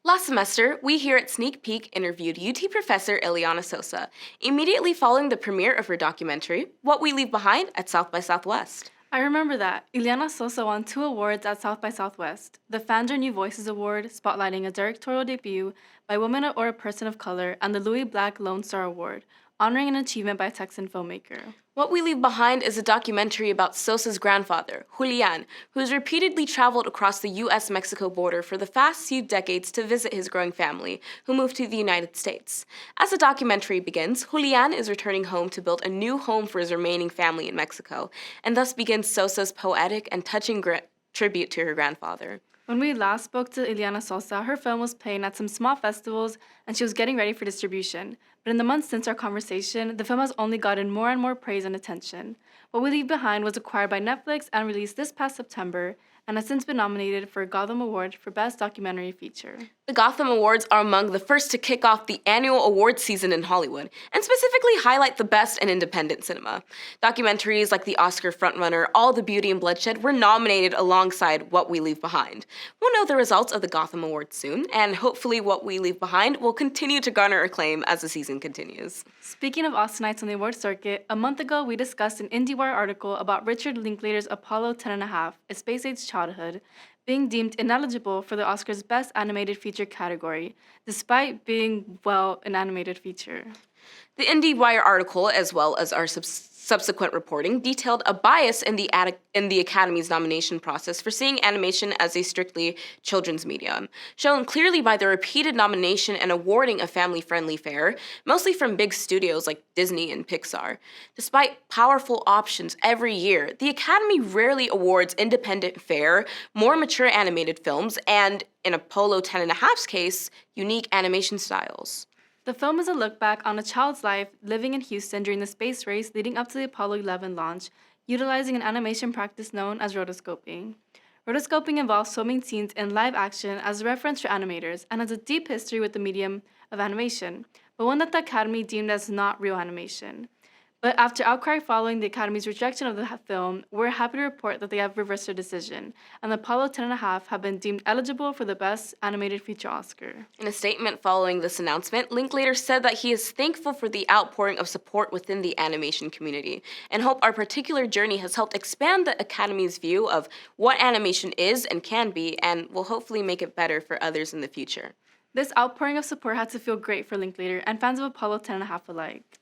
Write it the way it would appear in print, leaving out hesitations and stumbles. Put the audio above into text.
Last semester, we here at Sneak Peek interviewed UT professor Ileana Sosa, immediately following the premiere of her documentary, What We Leave Behind, at South by Southwest. I remember that. Ileana Sosa won 2 awards at South by Southwest. The Fandor New Voices Award, spotlighting a directorial debut by a woman or a person of color, and the Louis Black Lone Star Award, honoring an achievement by a Texan filmmaker. What We Leave Behind is a documentary about Sosa's grandfather, Julian, who has repeatedly traveled across the US-Mexico border for the past few decades to visit his growing family, who moved to the United States. As the documentary begins, Julian is returning home to build a new home for his remaining family in Mexico, and thus begins Sosa's poetic and touching tribute to her grandfather. When we last spoke to Ileana Sosa, her film was playing at some small festivals and she was getting ready for distribution. But in the months since our conversation, the film has only gotten more and more praise and attention. What We Leave Behind was acquired by Netflix and released this past September, and has since been nominated for a Gotham Award for Best Documentary Feature. The Gotham Awards are among the first to kick off the annual awards season in Hollywood, and specifically highlight the best in independent cinema. Documentaries like the Oscar frontrunner All the Beauty and Bloodshed were nominated alongside What We Leave Behind. We'll know the results of the Gotham Awards soon, and hopefully What We Leave Behind will continue to garner acclaim as the season continues. Speaking of Austinites on the award circuit, a month ago we discussed an IndieWire article about Richard Linklater's Apollo 10.5, A Space-Age Childhood, being deemed ineligible for the Oscars' Best Animated Feature category, despite being, well, an animated feature. The IndieWire article, as well as our subsequent reporting, detailed a bias in the Academy's nomination process for seeing animation as a strictly children's medium, shown clearly by the repeated nomination and awarding of family-friendly fare, mostly from big studios like Disney and Pixar. Despite powerful options every year, the Academy rarely awards independent fare, more mature animated films, and, in Apollo 10.5's case, unique animation styles. The film is a look back on a child's life living in Houston during the space race leading up to the Apollo 11 launch, utilizing an animation practice known as rotoscoping. Rotoscoping involves filming scenes in live action as a reference for animators and has a deep history with the medium of animation, but one that the Academy deemed as not real animation. But after outcry following the Academy's rejection of the film, we're happy to report that they have reversed their decision, and the Apollo 10.5 have been deemed eligible for the Best Animated Feature Oscar. In a statement following this announcement, Linklater said that he is thankful for the outpouring of support within the animation community, and hope our particular journey has helped expand the Academy's view of what animation is and can be, and will hopefully make it better for others in the future. This outpouring of support had to feel great for Linklater and fans of Apollo 10.5 alike.